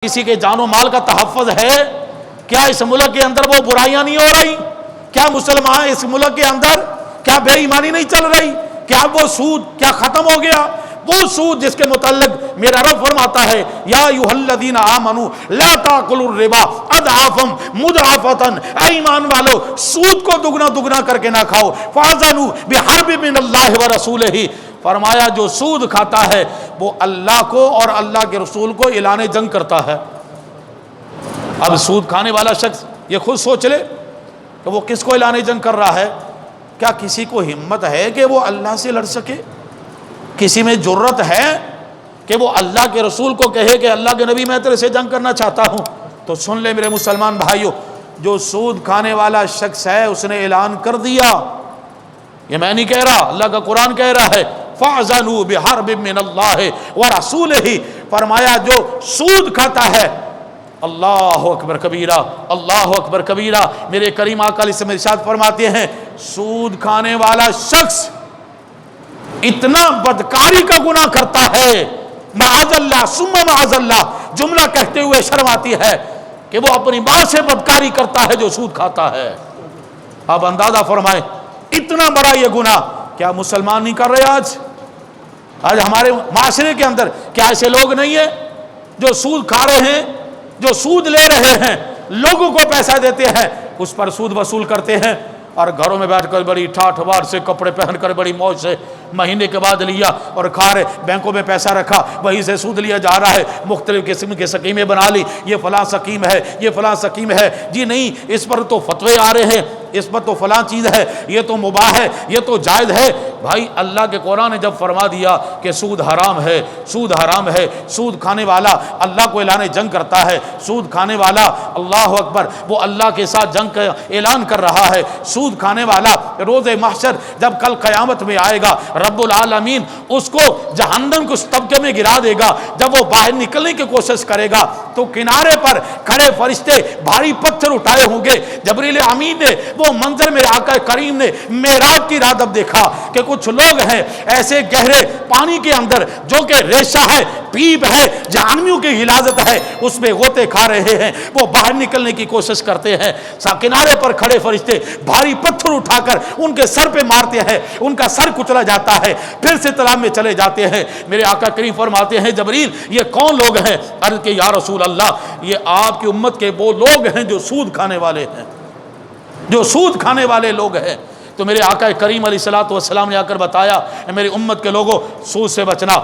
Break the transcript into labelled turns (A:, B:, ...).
A: کسی کے جان و مال کا تحفظ ہے؟ کیا اس ملک کے اندر وہ برائیاں نہیں ہو رہی؟ کیا مسلمان اس ملک کے اندر کیا بے ایمانی نہیں چل رہی؟ کیا وہ سود کیا ختم ہو گیا؟ وہ سود جس کے متعلق میرا رب فرماتا ہے یا ایھا الذین آمنوا لا تاکلوا الربا اضعافا مضاعفۃ، اے ایمان والو سود کو دگنا دگنا کر کے نہ کھاؤ، فاذنوا بحرب من اللہ ورسولہ، فرمایا جو سود کھاتا ہے وہ اللہ کو اور اللہ کے رسول کو اعلان جنگ کرتا ہے۔ اب سود کھانے والا شخص یہ خود سوچ لے کہ وہ کس کو اعلان جنگ کر رہا ہے۔ کیا کسی کو ہمت ہے کہ وہ اللہ سے لڑ سکے؟ کسی میں جرت ہے کہ وہ اللہ کے رسول کو کہے کہ اللہ کے نبی میں تیرے سے جنگ کرنا چاہتا ہوں؟ تو سن لے میرے مسلمان بھائیوں، جو سود کھانے والا شخص ہے اس نے اعلان کر دیا، یہ میں نہیں کہہ رہا، اللہ کا قرآن کہہ رہا ہے فَأْذَنُوا بِحَرْبٍ مِّنَ اللَّهِ وَرَسُولِهِ، فرمایا جو سود کھاتا ہے، اللہ اکبر کبیرہ، اللہ اکبر کبیرہ، میرے کریم آقا علیہ السلام ارشاد فرماتے ہیں سود کھانے والا شخص اتنا بدکاری کا گناہ کرتا ہے، معاذ اللہ ثم معاذ اللہ، جملہ کہتے ہوئے شرم آتی ہے کہ وہ اپنی ماں سے بدکاری کرتا ہے جو سود کھاتا ہے۔ آپ اندازہ فرمائیں اتنا بڑا یہ گناہ کیا مسلمان نہیں کر رہے؟ آج ہمارے معاشرے کے اندر کیا ایسے لوگ نہیں ہیں جو سود کھا رہے ہیں، جو سود لے رہے ہیں، لوگوں کو پیسہ دیتے ہیں، اس پر سود وصول کرتے ہیں، اور گھروں میں بیٹھ کر بڑی ٹھاٹھ بار سے کپڑے پہن کر بڑی موج سے مہینے کے بعد لیا اور کھا رہے، بینکوں میں پیسہ رکھا وہیں سے سود لیا جا رہا ہے، مختلف قسم کے سکیمیں بنا لی، یہ فلاں سکیم ہے، یہ فلاں سکیم ہے، جی نہیں اس پر تو فتوے آ رہے ہیں، اس پر تو فلاں چیز ہے، یہ تو مباح ہے، یہ تو جائز ہے۔ بھائی اللہ کے قرآن نے جب فرما دیا کہ سود حرام ہے، سود حرام ہے، سود کھانے والا اللہ کو اعلان جنگ کرتا ہے، سود کھانے والا اللہ اکبر وہ اللہ کے ساتھ جنگ کا اعلان کر رہا ہے، سود کھانے والا روز محشر جب کل قیامت میں آئے گا رب العالمین اس کو جہنم کے اس طبقے میں گرا دے گا، جب وہ باہر نکلنے کی کوشش کرے گا تو کنارے پر کھڑے فرشتے بھاری پتھر اٹھائے ہوں گے۔ جبریل امین نے وہ منظر میرے آقا کریم نے معراج کی رات اب دیکھا کہ کچھ لوگ ہیں ایسے گہرے پانی کے اندر جو کہ ریشہ ہے، پیپ ہے، جہنمیوں کی غلاظت ہے، اس میں غوطے کھا رہے ہیں، وہ باہر نکلنے کی کوشش کرتے ہیں، کنارے پر کھڑے فرشتے بھاری پتھر اٹھا کر ان کے سر پہ مارتے ہیں، ان کا سر کچلا جاتا ہے، پھر سے تالاب میں چلے جاتے ہیں۔ میرے آقا کریم فرماتے ہیں جبریل یہ کون لوگ ہیں؟ عرض کہ یا رسول اللہ یہ آپ کی امت کے وہ لوگ ہیں جو سود کھانے والے ہیں، جو سود کھانے والے لوگ ہیں۔ تو میرے آقا کریم علیہ الصلوۃ والسلام نے آ کر بتایا میری امت کے لوگوں سود سے بچنا۔